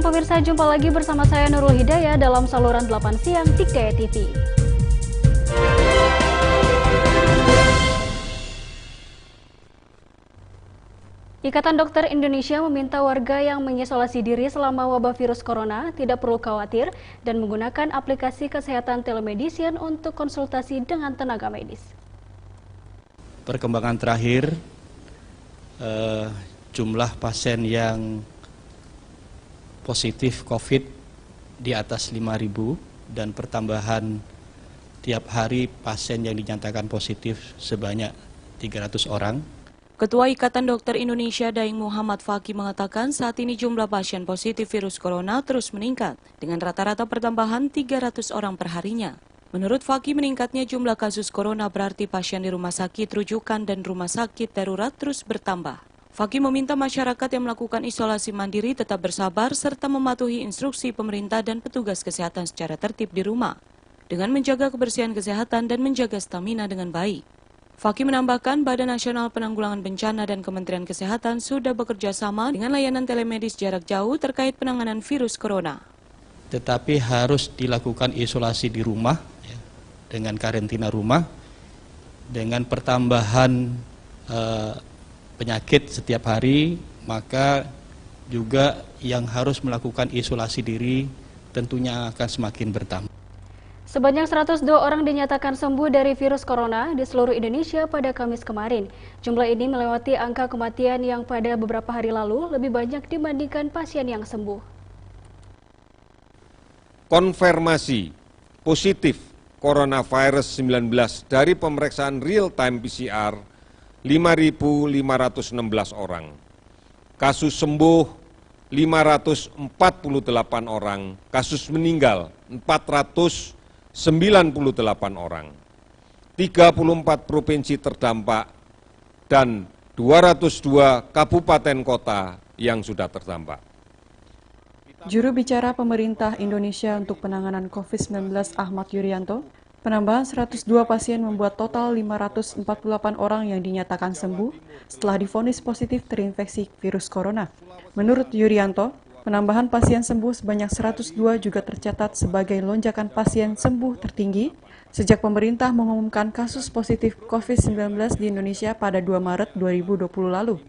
siang pemirsa, jumpa lagi bersama saya Nurul Hidayah dalam saluran 8 siang Dikdaya TV. Ikatan Dokter Indonesia meminta warga yang mengisolasi diri selama wabah virus corona tidak perlu khawatir dan menggunakan aplikasi kesehatan telemedicine untuk konsultasi dengan tenaga medis. Perkembangan terakhir, jumlah pasien yang positif COVID di atas 5.000 dan pertambahan tiap hari pasien yang dinyatakan positif sebanyak 300 orang. Ketua Ikatan Dokter Indonesia Daeng Muhammad Fakih mengatakan saat ini jumlah pasien positif virus corona terus meningkat dengan rata-rata pertambahan 300 orang per harinya. Menurut Fakih, meningkatnya jumlah kasus corona berarti pasien di rumah sakit rujukan dan rumah sakit darurat terus bertambah. Fakih meminta masyarakat yang melakukan isolasi mandiri tetap bersabar serta mematuhi instruksi pemerintah dan petugas kesehatan secara tertib di rumah dengan menjaga kebersihan kesehatan dan menjaga stamina dengan baik. Fakih menambahkan Badan Nasional Penanggulangan Bencana dan Kementerian Kesehatan sudah bekerja sama dengan layanan telemedis jarak jauh terkait penanganan virus corona. Tetapi harus dilakukan isolasi di rumah ya, dengan karantina rumah, dengan pertambahan penyakit setiap hari, maka juga yang harus melakukan isolasi diri tentunya akan semakin bertambah. Sebanyak 102 orang dinyatakan sembuh dari virus corona di seluruh Indonesia pada Kamis kemarin. Jumlah ini melewati angka kematian yang pada beberapa hari lalu lebih banyak dibandingkan pasien yang sembuh. Konfirmasi positif coronavirus 19 dari pemeriksaan real-time PCR 5.516 orang. Kasus sembuh 548 orang, kasus meninggal 498 orang. 34 provinsi terdampak dan 202 kabupaten kota yang sudah terdampak. Juru bicara pemerintah Indonesia untuk penanganan COVID-19 Ahmad Yuryanto, penambahan 102 pasien membuat total 548 orang yang dinyatakan sembuh setelah divonis positif terinfeksi virus corona. Menurut Yuryanto, penambahan pasien sembuh sebanyak 102 juga tercatat sebagai lonjakan pasien sembuh tertinggi sejak pemerintah mengumumkan kasus positif COVID-19 di Indonesia pada 2 Maret 2020 lalu.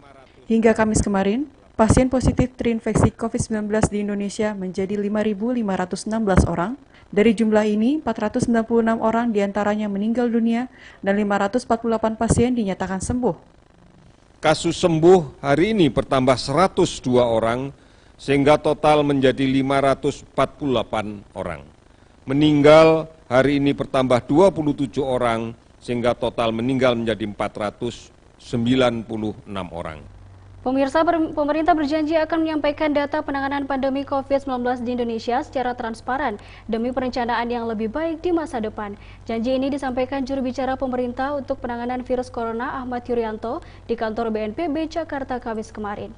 Hingga Kamis kemarin, pasien positif terinfeksi COVID-19 di Indonesia menjadi 5.516 orang. Dari jumlah ini, 496 orang diantaranya meninggal dunia dan 548 pasien dinyatakan sembuh. Kasus sembuh hari ini bertambah 102 orang, sehingga total menjadi 548 orang. Meninggal hari ini bertambah 27 orang, sehingga total meninggal menjadi 496 orang. Pemirsa, pemerintah berjanji akan menyampaikan data penanganan pandemi COVID-19 di Indonesia secara transparan demi perencanaan yang lebih baik di masa depan. Janji ini disampaikan juru bicara pemerintah untuk penanganan virus corona Ahmad Yuryanto di kantor BNPB Jakarta Kamis kemarin.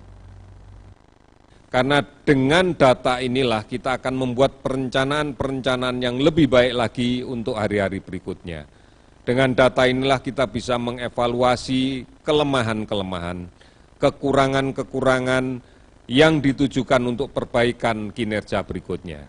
Karena dengan data inilah kita akan membuat perencanaan yang lebih baik lagi untuk hari-hari berikutnya. Dengan data inilah kita bisa mengevaluasi kelemahan-kelemahan, kekurangan-kekurangan yang ditujukan untuk perbaikan kinerja berikutnya.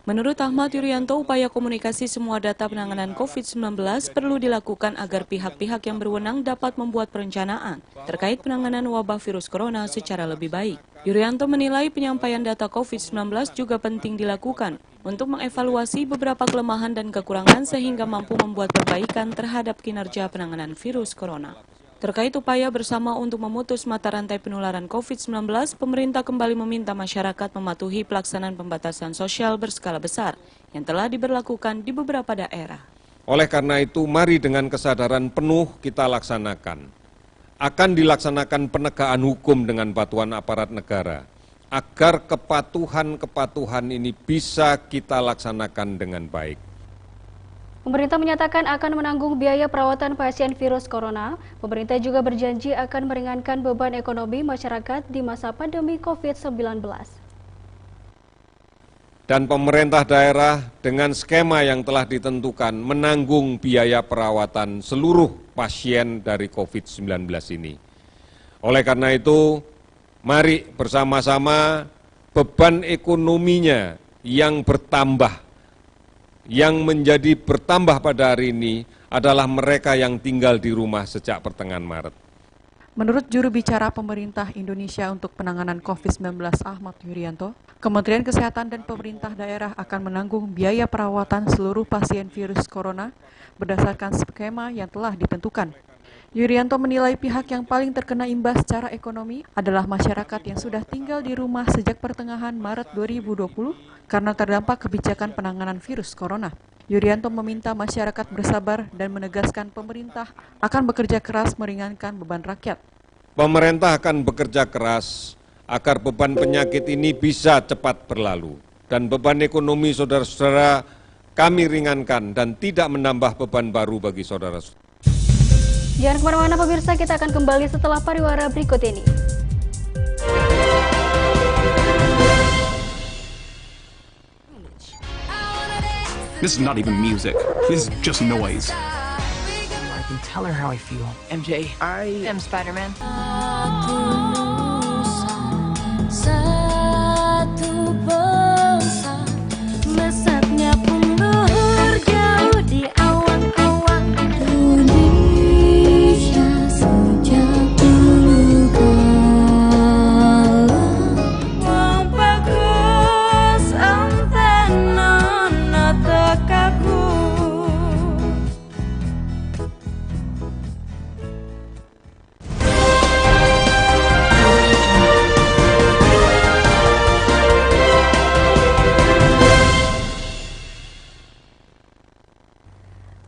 Menurut Ahmad Yuryanto, upaya komunikasi semua data penanganan COVID-19 perlu dilakukan agar pihak-pihak yang berwenang dapat membuat perencanaan terkait penanganan wabah virus corona secara lebih baik. Yuryanto menilai penyampaian data COVID-19 juga penting dilakukan untuk mengevaluasi beberapa kelemahan dan kekurangan sehingga mampu membuat perbaikan terhadap kinerja penanganan virus corona. Terkait upaya bersama untuk memutus mata rantai penularan COVID-19, pemerintah kembali meminta masyarakat mematuhi pelaksanaan pembatasan sosial berskala besar yang telah diberlakukan di beberapa daerah. Oleh karena itu, mari dengan kesadaran penuh kita laksanakan. Akan dilaksanakan penegakan hukum dengan bantuan aparat negara, agar kepatuhan ini bisa kita laksanakan dengan baik. Pemerintah menyatakan akan menanggung biaya perawatan pasien virus corona. Pemerintah juga berjanji akan meringankan beban ekonomi masyarakat di masa pandemi COVID-19. Dan pemerintah daerah dengan skema yang telah ditentukan menanggung biaya perawatan seluruh pasien dari COVID-19 ini. Oleh karena itu, mari bersama-sama beban ekonominya yang bertambah, yang menjadi bertambah pada hari ini adalah mereka yang tinggal di rumah sejak pertengahan Maret. Menurut juru bicara pemerintah Indonesia untuk penanganan COVID-19 Ahmad Yuryanto, Kementerian Kesehatan dan pemerintah daerah akan menanggung biaya perawatan seluruh pasien virus corona berdasarkan skema yang telah ditentukan. Yuryanto menilai pihak yang paling terkena imbas secara ekonomi adalah masyarakat yang sudah tinggal di rumah sejak pertengahan Maret 2020 karena terdampak kebijakan penanganan virus corona. Yuryanto meminta masyarakat bersabar dan menegaskan pemerintah akan bekerja keras meringankan beban rakyat. Pemerintah akan bekerja keras agar beban penyakit ini bisa cepat berlalu. Dan beban ekonomi saudara-saudara kami ringankan dan tidak menambah beban baru bagi saudara-saudara. Jangan kemana-mana pemirsa, kita akan kembali setelah pariwara berikut ini. This is not even music. This is just noise. I can tell her how I feel. MJ, I am Spider-Man. Satu bangsa, mesaknya pun luhur jauh di awang-awang Indonesia sejak dulu kala. Wong bagus antena tekaku.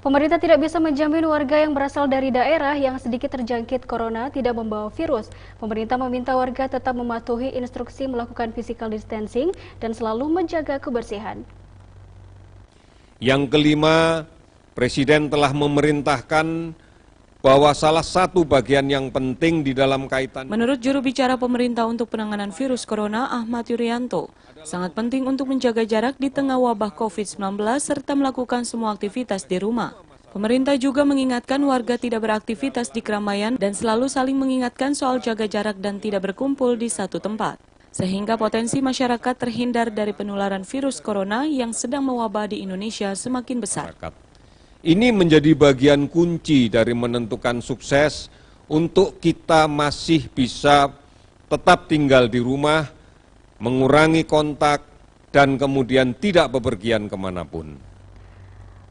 Pemerintah tidak bisa menjamin warga yang berasal dari daerah yang sedikit terjangkit corona tidak membawa virus. Pemerintah meminta warga tetap mematuhi instruksi melakukan physical distancing dan selalu menjaga kebersihan. Yang kelima, Presiden telah memerintahkan bahwa salah satu bagian yang penting di dalam kaitan. Menurut juru bicara pemerintah untuk penanganan virus corona Ahmad Yuryanto, sangat penting untuk menjaga jarak di tengah wabah COVID-19 serta melakukan semua aktivitas di rumah. Pemerintah juga mengingatkan warga tidak beraktivitas di keramaian dan selalu saling mengingatkan soal jaga jarak dan tidak berkumpul di satu tempat. Sehingga potensi masyarakat terhindar dari penularan virus corona yang sedang mewabah di Indonesia semakin besar. Ini menjadi bagian kunci dari menentukan sukses untuk kita masih bisa tetap tinggal di rumah, mengurangi kontak, dan kemudian tidak bepergian kemanapun.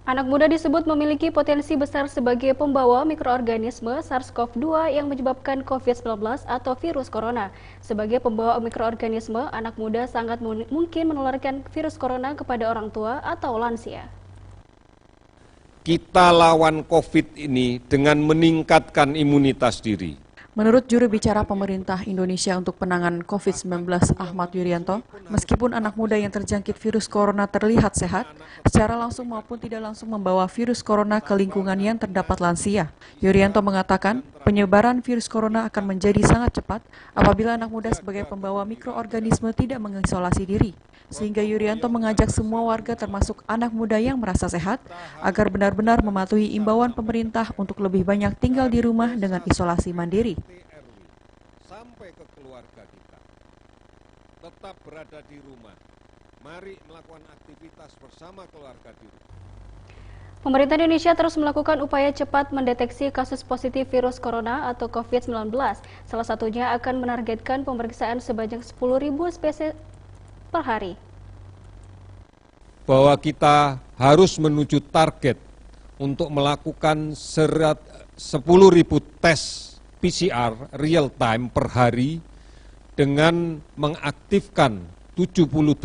Anak muda disebut memiliki potensi besar sebagai pembawa mikroorganisme SARS-CoV-2 yang menyebabkan COVID-19 atau virus corona. Sebagai pembawa mikroorganisme, anak muda sangat mungkin menularkan virus corona kepada orang tua atau lansia. Kita lawan COVID ini dengan meningkatkan imunitas diri. Menurut juru bicara pemerintah Indonesia untuk penanganan COVID-19 Ahmad Yuryanto, meskipun anak muda yang terjangkit virus corona terlihat sehat, secara langsung maupun tidak langsung membawa virus corona ke lingkungan yang terdapat lansia. Yuryanto mengatakan, penyebaran virus corona akan menjadi sangat cepat apabila anak muda sebagai pembawa mikroorganisme tidak mengisolasi diri. Sehingga Yuryanto mengajak semua warga termasuk anak muda yang merasa sehat agar benar-benar mematuhi imbauan pemerintah untuk lebih banyak tinggal di rumah dengan isolasi mandiri. Sampai ke keluarga kita, tetap berada di rumah. Mari melakukan aktivitas bersama keluarga di rumah. Pemerintah Indonesia terus melakukan upaya cepat mendeteksi kasus positif virus corona atau COVID-19. Salah satunya akan menargetkan pemeriksaan sebanyak 10.000 spesies per hari. Bahwa kita harus menuju target untuk melakukan 10.000 tes PCR real time per hari dengan mengaktifkan 78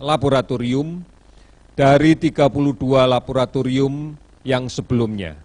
laboratorium dari 32 laboratorium yang sebelumnya.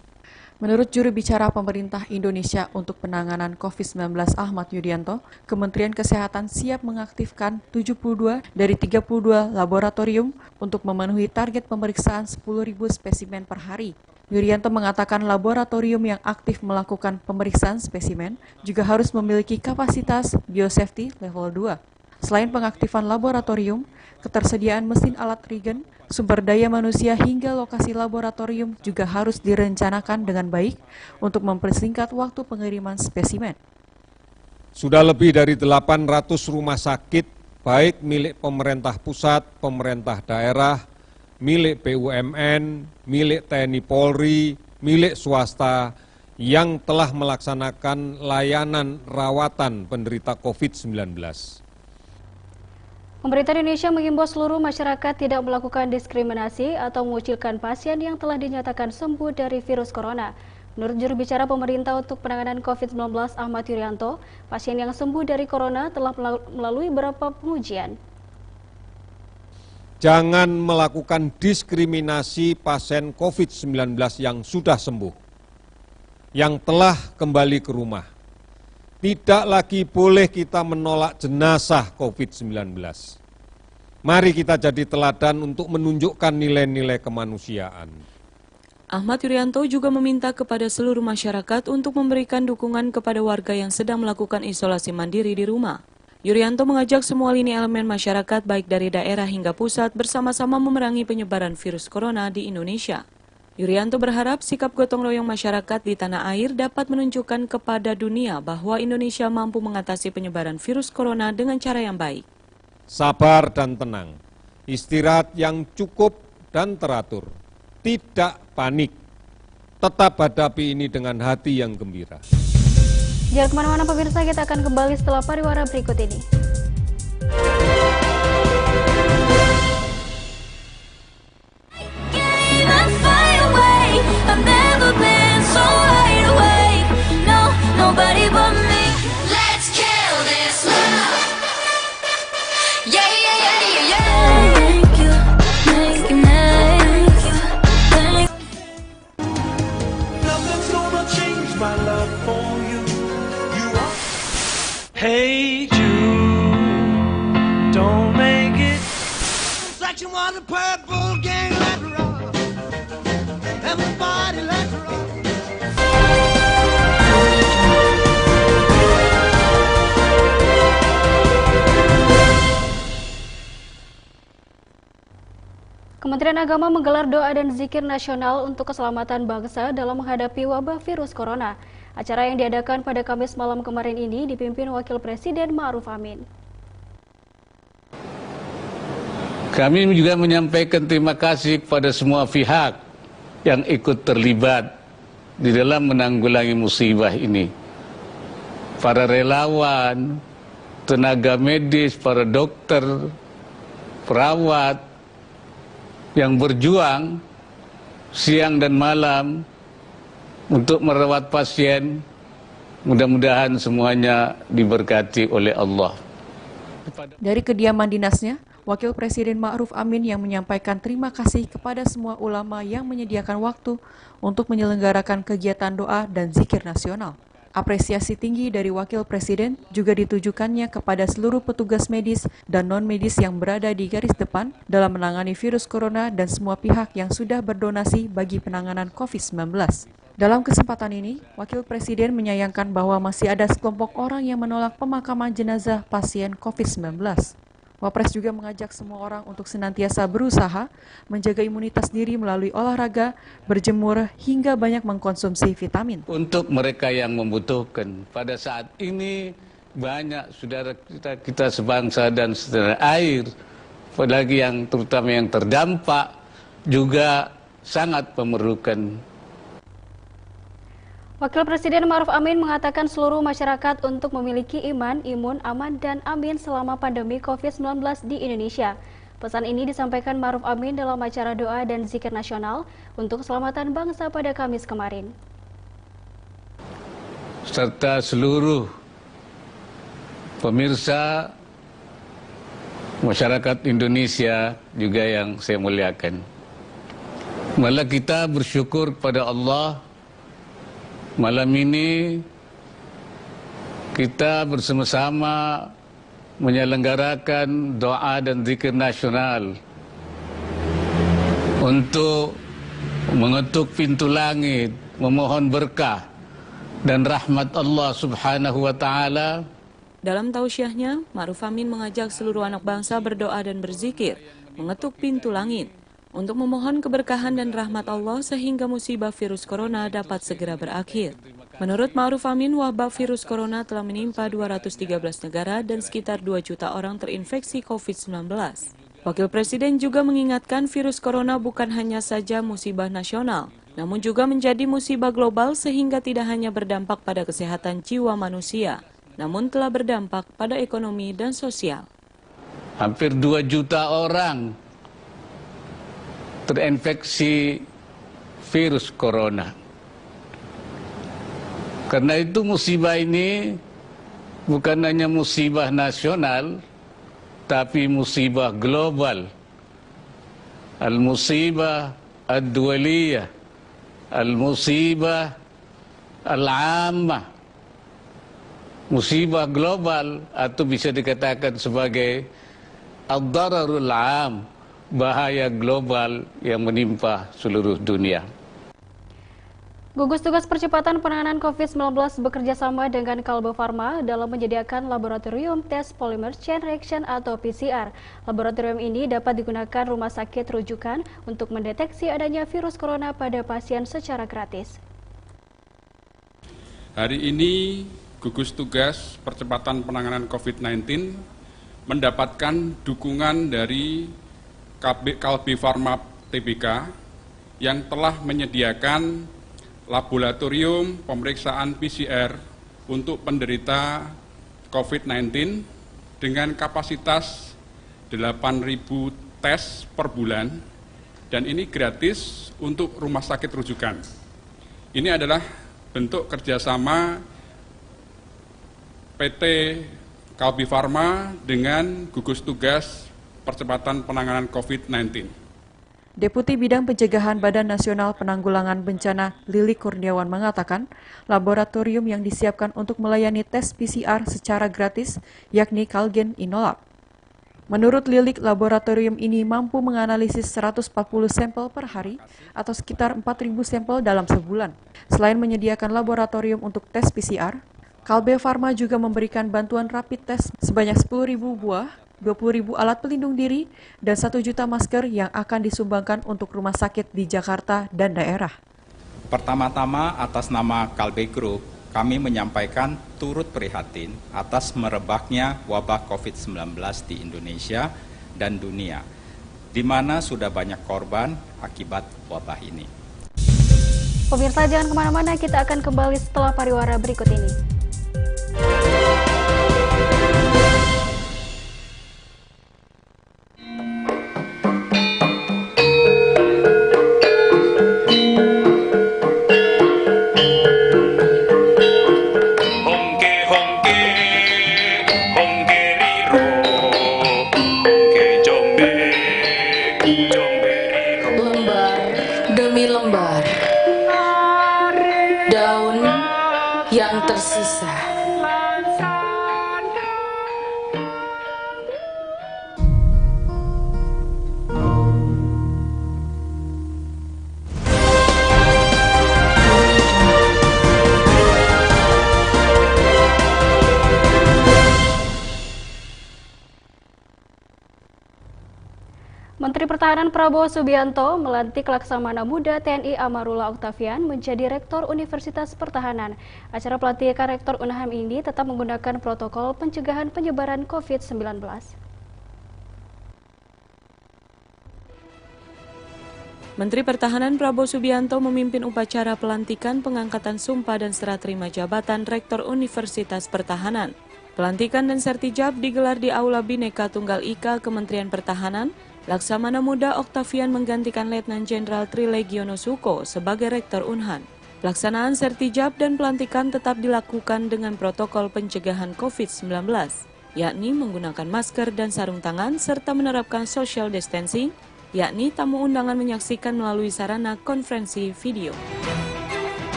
Menurut juru bicara pemerintah Indonesia untuk penanganan COVID-19 Ahmad Yuryanto, Kementerian Kesehatan siap mengaktifkan 72 dari 32 laboratorium untuk memenuhi target pemeriksaan 10.000 spesimen per hari. Yuryanto mengatakan laboratorium yang aktif melakukan pemeriksaan spesimen juga harus memiliki kapasitas biosafety level 2. Selain pengaktifan laboratorium, ketersediaan mesin alat regen, sumber daya manusia hingga lokasi laboratorium juga harus direncanakan dengan baik untuk mempersingkat waktu pengiriman spesimen. Sudah lebih dari 800 rumah sakit baik milik pemerintah pusat, pemerintah daerah, milik BUMN, milik TNI Polri, milik swasta yang telah melaksanakan layanan rawatan penderita COVID-19. Pemerintah Indonesia mengimbau seluruh masyarakat tidak melakukan diskriminasi atau mengucilkan pasien yang telah dinyatakan sembuh dari virus corona. Menurut juru bicara pemerintah untuk penanganan COVID-19 Ahmad Yuryanto, pasien yang sembuh dari corona telah melalui beberapa pengujian. Jangan melakukan diskriminasi pasien COVID-19 yang sudah sembuh, yang telah kembali ke rumah. Tidak lagi boleh kita menolak jenazah COVID-19. Mari kita jadi teladan untuk menunjukkan nilai-nilai kemanusiaan. Ahmad Yuryanto juga meminta kepada seluruh masyarakat untuk memberikan dukungan kepada warga yang sedang melakukan isolasi mandiri di rumah. Yuryanto mengajak semua lini elemen masyarakat baik dari daerah hingga pusat bersama-sama memerangi penyebaran virus corona di Indonesia. Yuryanto berharap sikap gotong royong masyarakat di tanah air dapat menunjukkan kepada dunia bahwa Indonesia mampu mengatasi penyebaran virus corona dengan cara yang baik. Sabar dan tenang, istirahat yang cukup dan teratur, tidak panik, tetap hadapi ini dengan hati yang gembira. Jangan kemana-mana pemirsa, kita akan kembali setelah pariwara berikut ini. Hey Jude, don't make it. Section 1, the purple gang, let's rock. Everybody, let's rock. Kementerian Agama menggelar doa dan zikir nasional untuk keselamatan bangsa dalam menghadapi wabah virus corona. Acara yang diadakan pada Kamis malam kemarin ini dipimpin Wakil Presiden Ma'ruf Amin. Kami juga menyampaikan terima kasih kepada semua pihak yang ikut terlibat di dalam menanggulangi musibah ini. Para relawan, tenaga medis, para dokter, perawat yang berjuang siang dan malam untuk merawat pasien, mudah-mudahan semuanya diberkati oleh Allah. Dari kediaman dinasnya, Wakil Presiden Ma'ruf Amin yang menyampaikan terima kasih kepada semua ulama yang menyediakan waktu untuk menyelenggarakan kegiatan doa dan zikir nasional. Apresiasi tinggi dari Wakil Presiden juga ditujukannya kepada seluruh petugas medis dan non-medis yang berada di garis depan dalam menangani virus corona dan semua pihak yang sudah berdonasi bagi penanganan COVID-19. Dalam kesempatan ini, Wakil Presiden menyayangkan bahwa masih ada sekelompok orang yang menolak pemakaman jenazah pasien COVID-19. Wapres juga mengajak semua orang untuk senantiasa berusaha menjaga imunitas diri melalui olahraga, berjemur, hingga banyak mengkonsumsi vitamin. Untuk mereka yang membutuhkan, pada saat ini banyak saudara kita sebangsa dan setanah air, apalagi yang terutama yang terdampak, juga sangat memerlukan. Wakil Presiden Ma'ruf Amin mengatakan seluruh masyarakat untuk memiliki iman, imun, aman, dan amin selama pandemi COVID-19 di Indonesia. Pesan ini disampaikan Ma'ruf Amin dalam acara doa dan zikir nasional untuk keselamatan bangsa pada Kamis kemarin. Serta seluruh pemirsa masyarakat Indonesia juga yang saya muliakan. Malah kita bersyukur kepada Allah. Malam ini kita bersama-sama menyelenggarakan doa dan zikir nasional untuk mengetuk pintu langit, memohon berkah dan rahmat Allah Subhanahu wa Ta'ala. Dalam tausiahnya, Ma'ruf Amin mengajak seluruh anak bangsa berdoa dan berzikir, mengetuk pintu langit, untuk memohon keberkahan dan rahmat Allah sehingga musibah virus corona dapat segera berakhir. Menurut Ma'ruf Amin, wabah virus corona telah menimpa 213 negara dan sekitar 2 juta orang terinfeksi COVID-19. Wakil Presiden juga mengingatkan virus corona bukan hanya saja musibah nasional, namun juga menjadi musibah global sehingga tidak hanya berdampak pada kesehatan jiwa manusia, namun telah berdampak pada ekonomi dan sosial. Hampir 2 juta orang terinfeksi virus corona. Karena itu musibah ini bukan hanya musibah nasional, tapi musibah global. Al-musibah ad-dualiyah, al-musibah al-ammah. Musibah global atau bisa dikatakan sebagai ad-dararul am, bahaya global yang menimpa seluruh dunia. Gugus Tugas Percepatan Penanganan COVID-19 bekerja sama dengan Kalbe Farma dalam menyediakan laboratorium tes polymer chain reaction atau PCR. Laboratorium ini dapat digunakan rumah sakit rujukan untuk mendeteksi adanya virus corona pada pasien secara gratis. Hari ini Gugus Tugas Percepatan Penanganan COVID-19 mendapatkan dukungan dari Kalbe Farma Tbk yang telah menyediakan laboratorium pemeriksaan PCR untuk penderita COVID-19 dengan kapasitas 8.000 tes per bulan dan ini gratis untuk rumah sakit rujukan. Ini adalah bentuk kerjasama PT Kalbe Farma dengan Gugus Tugas Percepatan Penanganan COVID-19. Deputi Bidang Pencegahan Badan Nasional Penanggulangan Bencana Lili Kurniawan mengatakan, laboratorium yang disiapkan untuk melayani tes PCR secara gratis yakni Kalgen Inolab. Menurut Lilik, laboratorium ini mampu menganalisis 140 sampel per hari atau sekitar 4.000 sampel dalam sebulan. Selain menyediakan laboratorium untuk tes PCR, Kalbe Farma juga memberikan bantuan rapid test sebanyak 10.000 buah, 20.000 alat pelindung diri, dan 1 juta masker yang akan disumbangkan untuk rumah sakit di Jakarta dan daerah. Pertama-tama atas nama Kalbe Group, kami menyampaikan turut prihatin atas merebaknya wabah COVID-19 di Indonesia dan dunia, di mana sudah banyak korban akibat wabah ini. Pemirsa, jangan kemana-mana, kita akan kembali setelah pariwara berikut ini. Lembar demi lembar daun yang tersisa. Menteri Pertahanan Prabowo Subianto melantik Laksamana Muda TNI Amarullah Octavian menjadi Rektor Universitas Pertahanan. Acara pelantikan Rektor Unham ini tetap menggunakan protokol pencegahan penyebaran COVID-19. Menteri Pertahanan Prabowo Subianto memimpin upacara pelantikan pengangkatan sumpah dan serah terima jabatan Rektor Universitas Pertahanan. Pelantikan dan sertijab digelar di Aula Bhinneka Tunggal Ika Kementerian Pertahanan. Laksamana Muda Octavian menggantikan Letnan Jenderal Trilegiono Suko sebagai Rektor Unhan. Pelaksanaan sertijab dan pelantikan tetap dilakukan dengan protokol pencegahan COVID-19, yakni menggunakan masker dan sarung tangan serta menerapkan social distancing, yakni tamu undangan menyaksikan melalui sarana konferensi video.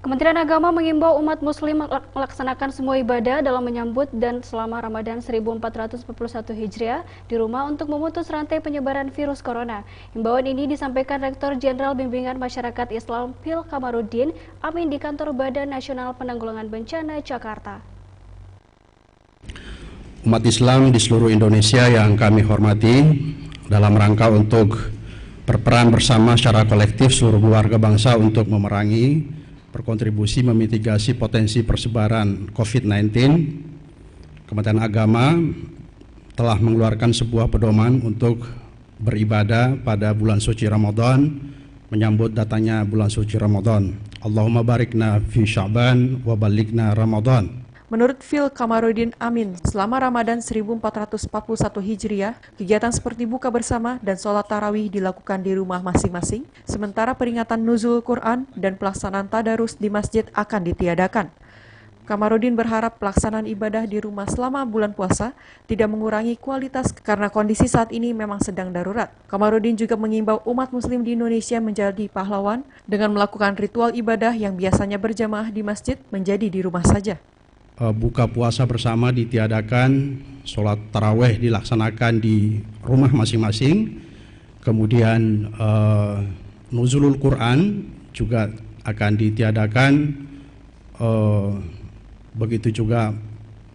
Kementerian Agama mengimbau umat muslim melaksanakan semua ibadah dalam menyambut dan selama Ramadan 1441 Hijriah di rumah untuk memutus rantai penyebaran virus corona. Himbauan ini disampaikan Rektor Jenderal Bimbingan Masyarakat Islam Phil Kamarudin Amin di Kantor Badan Nasional Penanggulangan Bencana Jakarta. Umat Islam di seluruh Indonesia yang kami hormati, dalam rangka untuk berperan bersama secara kolektif seluruh warga bangsa untuk memerangi, berkontribusi memitigasi potensi persebaran COVID-19. Kementerian Agama telah mengeluarkan sebuah pedoman untuk beribadah pada bulan suci Ramadan, menyambut datangnya bulan suci Ramadan. Allahumma barikna fi Sya'ban wa baligna Ramadan. Menurut Phil Kamarudin Amin, selama Ramadan 1441 Hijriah, kegiatan seperti buka bersama dan sholat tarawih dilakukan di rumah masing-masing, sementara peringatan nuzul Quran dan pelaksanaan tadarus di masjid akan ditiadakan. Kamarudin berharap pelaksanaan ibadah di rumah selama bulan puasa tidak mengurangi kualitas karena kondisi saat ini memang sedang darurat. Kamarudin juga mengimbau umat muslim di Indonesia menjadi pahlawan dengan melakukan ritual ibadah yang biasanya berjamaah di masjid menjadi di rumah saja. Buka puasa bersama ditiadakan, sholat taraweh dilaksanakan di rumah masing-masing, kemudian nuzulul Quran juga akan ditiadakan, begitu juga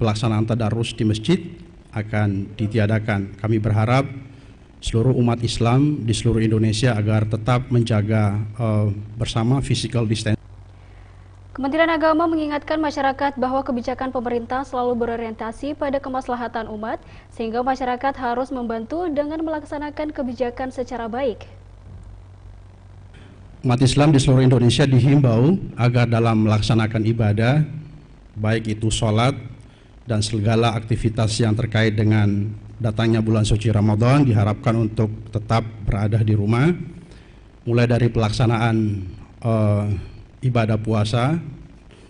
pelaksanaan tadarus di masjid akan ditiadakan. Kami berharap seluruh umat Islam di seluruh Indonesia agar tetap menjaga bersama physical distancing. Kementerian Agama mengingatkan masyarakat bahwa kebijakan pemerintah selalu berorientasi pada kemaslahatan umat, sehingga masyarakat harus membantu dengan melaksanakan kebijakan secara baik. Umat Islam di seluruh Indonesia dihimbau agar dalam melaksanakan ibadah, baik itu sholat dan segala aktivitas yang terkait dengan datangnya bulan suci Ramadan, diharapkan untuk tetap berada di rumah, mulai dari pelaksanaan ibadah puasa.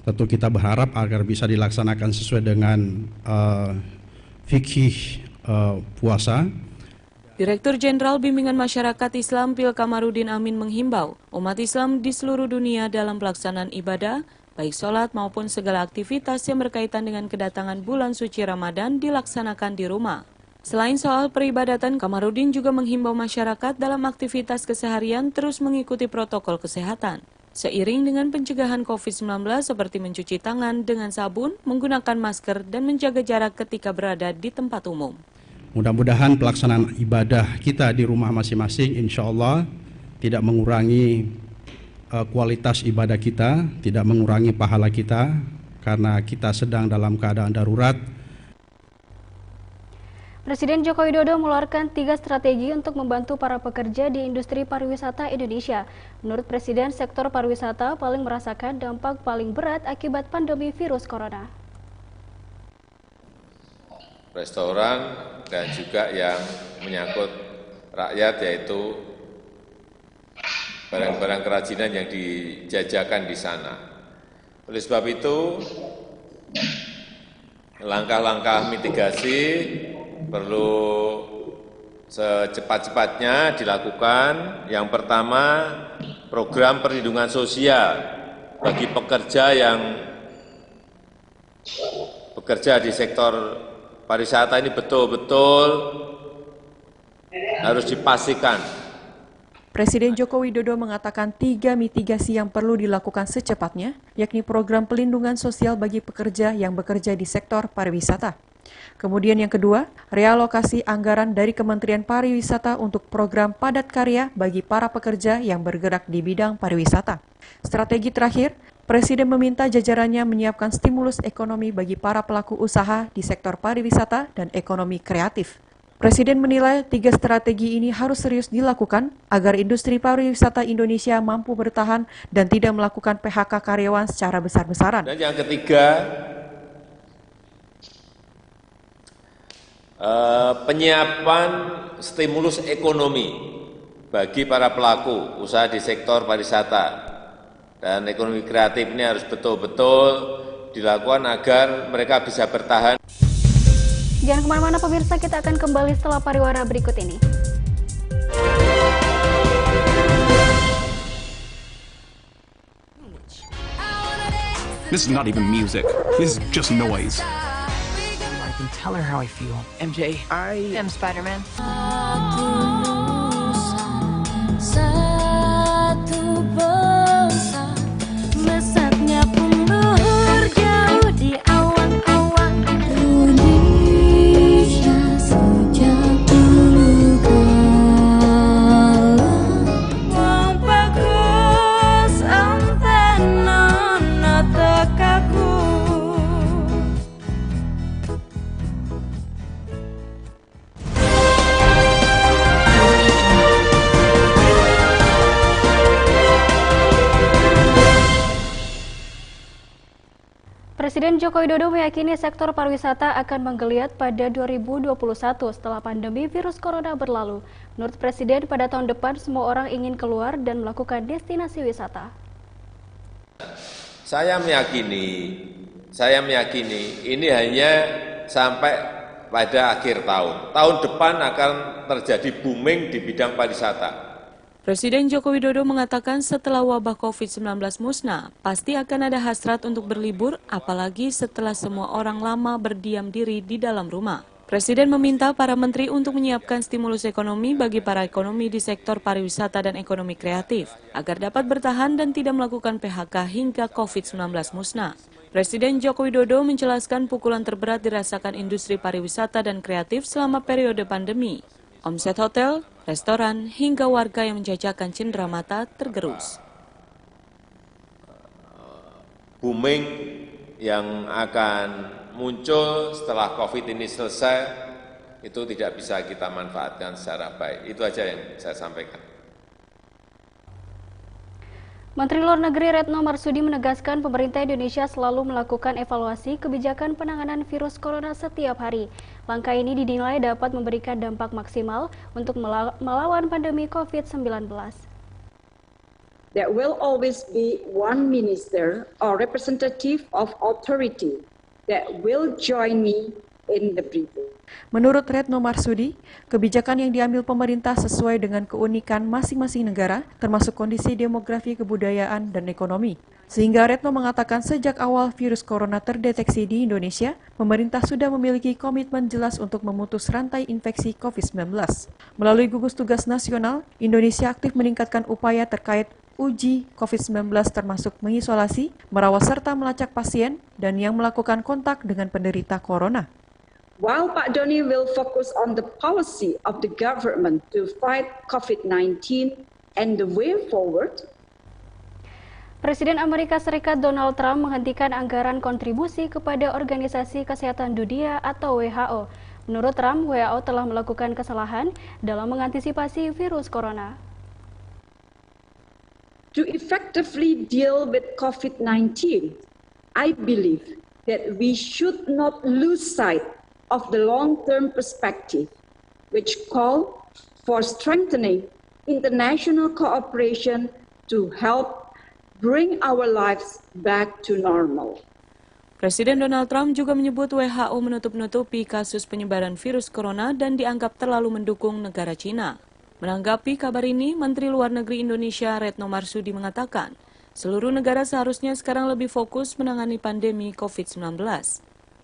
Tentu kita berharap agar bisa dilaksanakan sesuai dengan fikih puasa. Direktur Jenderal Bimbingan Masyarakat Islam Phil Kamarudin Amin menghimbau umat Islam di seluruh dunia dalam pelaksanaan ibadah, baik sholat maupun segala aktivitas yang berkaitan dengan kedatangan bulan suci Ramadan dilaksanakan di rumah. Selain soal peribadatan, Kamarudin juga menghimbau masyarakat dalam aktivitas keseharian terus mengikuti protokol kesehatan. Seiring dengan pencegahan COVID-19 seperti mencuci tangan dengan sabun, menggunakan masker, dan menjaga jarak ketika berada di tempat umum. Mudah-mudahan pelaksanaan ibadah kita di rumah masing-masing insya Allah tidak mengurangi kualitas ibadah kita, tidak mengurangi pahala kita, karena kita sedang dalam keadaan darurat. Presiden Joko Widodo mengeluarkan 3 strategi untuk membantu para pekerja di industri pariwisata Indonesia. Menurut Presiden, sektor pariwisata paling merasakan dampak paling berat akibat pandemi virus corona. Restoran dan juga yang menyangkut rakyat, yaitu barang-barang kerajinan yang dijajakan di sana. Oleh sebab itu, langkah-langkah mitigasi perlu secepat-cepatnya dilakukan. Yang pertama, program perlindungan sosial bagi pekerja yang bekerja di sektor pariwisata ini betul-betul harus dipastikan. Presiden Joko Widodo mengatakan 3 mitigasi yang perlu dilakukan secepatnya, yakni program pelindungan sosial bagi pekerja yang bekerja di sektor pariwisata. Kemudian yang kedua, realokasi anggaran dari Kementerian Pariwisata untuk program padat karya bagi para pekerja yang bergerak di bidang pariwisata. Strategi terakhir, Presiden meminta jajarannya menyiapkan stimulus ekonomi bagi para pelaku usaha di sektor pariwisata dan ekonomi kreatif. Presiden menilai 3 strategi ini harus serius dilakukan agar industri pariwisata Indonesia mampu bertahan dan tidak melakukan PHK karyawan secara besar-besaran. Dan yang ketiga, penyiapan stimulus ekonomi bagi para pelaku usaha di sektor pariwisata dan ekonomi kreatif ini harus betul-betul dilakukan agar mereka bisa bertahan. Jangan kemana-mana pemirsa, kita akan kembali setelah pariwara berikut ini. This is not even music. This is just noise. I can tell her how I feel. MJ, I am Spider-Man. Satu bosan, mesatnya pun luhur jauh di awan-awan. Indonesia sejak dulu kala. Presiden Joko Widodo meyakini sektor pariwisata akan menggeliat pada 2021 setelah pandemi virus corona berlalu. Menurut Presiden, pada tahun depan semua orang ingin keluar dan melakukan destinasi wisata. Saya meyakini ini hanya sampai pada akhir tahun. Tahun depan akan terjadi booming di bidang pariwisata. Presiden Joko Widodo mengatakan setelah wabah COVID-19 musnah, pasti akan ada hasrat untuk berlibur, apalagi setelah semua orang lama berdiam diri di dalam rumah. Presiden meminta para menteri untuk menyiapkan stimulus ekonomi bagi para ekonomi di sektor pariwisata dan ekonomi kreatif, agar dapat bertahan dan tidak melakukan PHK hingga COVID-19 musnah. Presiden Joko Widodo menjelaskan pukulan terberat dirasakan industri pariwisata dan kreatif selama periode pandemi. Omset hotel, restoran, hingga warga yang menjajakan cenderamata tergerus. Booming yang akan muncul setelah COVID ini selesai, itu tidak bisa kita manfaatkan secara baik. Itu aja yang saya sampaikan. Menteri Luar Negeri Retno Marsudi menegaskan pemerintah Indonesia selalu melakukan evaluasi kebijakan penanganan virus corona setiap hari. Langkah ini dinilai dapat memberikan dampak maksimal untuk melawan pandemi COVID-19. There will always be one minister or representative of authority that will join me in the briefing. Menurut Retno Marsudi, kebijakan yang diambil pemerintah sesuai dengan keunikan masing-masing negara, termasuk kondisi demografi, kebudayaan, dan ekonomi. Sehingga Retno mengatakan sejak awal virus corona terdeteksi di Indonesia, pemerintah sudah memiliki komitmen jelas untuk memutus rantai infeksi COVID-19. Melalui gugus tugas nasional, Indonesia aktif meningkatkan upaya terkait uji COVID-19 termasuk mengisolasi, merawat serta melacak pasien, dan yang melakukan kontak dengan penderita corona. While Pak Doni will focus on the policy of the government to fight COVID-19 and the way forward, Presiden Amerika Serikat Donald Trump menghentikan anggaran kontribusi kepada Organisasi Kesehatan Dunia atau WHO. Menurut Trump, WHO telah melakukan kesalahan dalam mengantisipasi virus corona. To effectively deal with COVID-19, I believe that we should not lose sight of the long-term perspective, which call for strengthening international cooperation to help bring our lives back to normal. Presiden Donald Trump juga menyebut WHO menutup-nutupi kasus penyebaran virus corona dan dianggap terlalu mendukung negara Cina. Menanggapi kabar ini, Menteri Luar Negeri Indonesia Retno Marsudi mengatakan, seluruh negara seharusnya sekarang lebih fokus menangani pandemi COVID-19.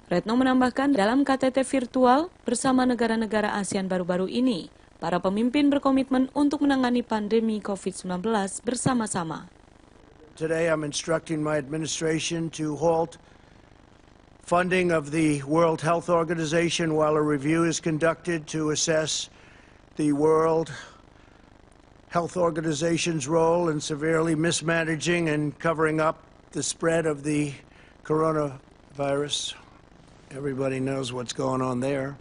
Retno menambahkan dalam KTT virtual bersama negara-negara ASEAN baru-baru ini, para pemimpin berkomitmen untuk menangani pandemi COVID-19 bersama-sama. Today I'm instructing my administration to halt funding of the World Health Organization while a review is conducted to assess the World Health Organization's role in severely mismanaging and covering up the spread of the coronavirus. Everybody knows what's going on there.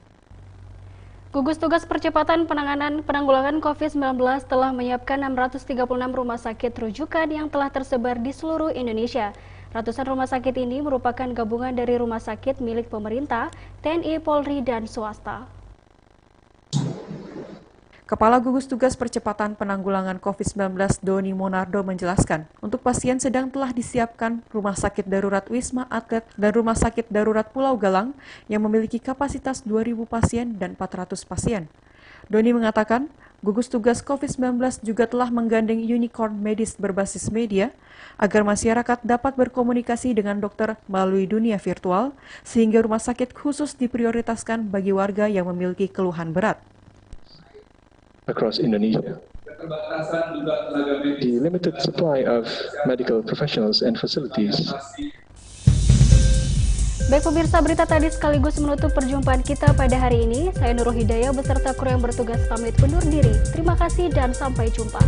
Gugus Tugas Percepatan Penanggulangan COVID-19 telah menyiapkan 636 rumah sakit rujukan yang telah tersebar di seluruh Indonesia. Ratusan rumah sakit ini merupakan gabungan dari rumah sakit milik pemerintah, TNI, Polri, dan swasta. Kepala Gugus Tugas Percepatan Penanggulangan COVID-19 Doni Monardo menjelaskan, untuk pasien sedang telah disiapkan Rumah Sakit Darurat Wisma Atlet dan Rumah Sakit Darurat Pulau Galang yang memiliki kapasitas 2.000 pasien dan 400 pasien. Doni mengatakan, Gugus Tugas COVID-19 juga telah menggandeng unicorn medis berbasis media agar masyarakat dapat berkomunikasi dengan dokter melalui dunia virtual, sehingga rumah sakit khusus diprioritaskan bagi warga yang memiliki keluhan berat. Across Indonesia. The limited supply of medical professionals and facilities. Baik pemirsa, berita tadi sekaligus menutup perjumpaan kita pada hari ini. Saya Nurul Hidayah beserta kru yang bertugas pamit undur diri. Terima kasih dan sampai jumpa.